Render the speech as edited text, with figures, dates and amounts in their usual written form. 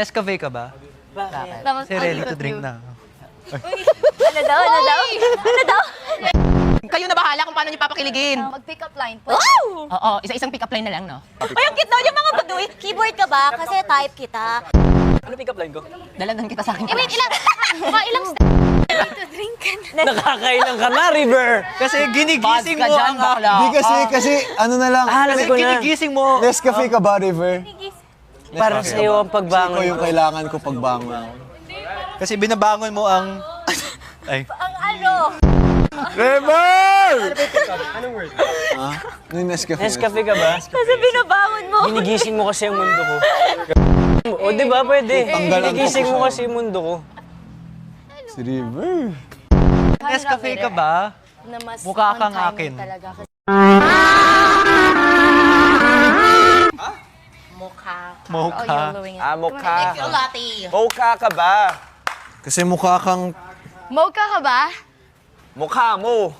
Nescafe ka ba? Bakit? Kasi ready to drink na. Ano daw? Ano daw? Ano daw? Kayo na bahala kung paano niyo papakiligin. Mag-pick up line po. Oo, isa-isang pick up line na lang, no? Ay, ang cute daw yung mga baduy. Keyboard ka ba? Kasi type kita. Ano pick up line ko? Dalagan kita sa akin. Eh, wait, ilang ready to drink ka na. Nakakailang ka na, River! Kasi ginigising Bad ka mo dyan, ang... bakla. Di kasi ano na lang. Alam Kasi ko na. ginigising mo... Nescafe ka ba, River? Para sa iyo ang Ikaw pagbangon yung ko. kailangan ko pagbangon. Kasi binabangon mo ang... Ay. Ang ano? River! Anong word? Ah? Yung Nescafe. Nescafe ka ba? Kasi binabangon mo. Ginigising mo kasi ang mundo ko. O, di ba? Pwede. Tanggal ang Ginigising mo posisyon. kasi yung mundo ko. Si River. Nescafe ka ba? Na mas Mukha kang on timing akin. Talaga. Mukha. Mukha. Oh, yellowing it. Mukha. Latte. Mukha ka ba? Kasi mukha kang... Mocha ka ba? Mukha mo.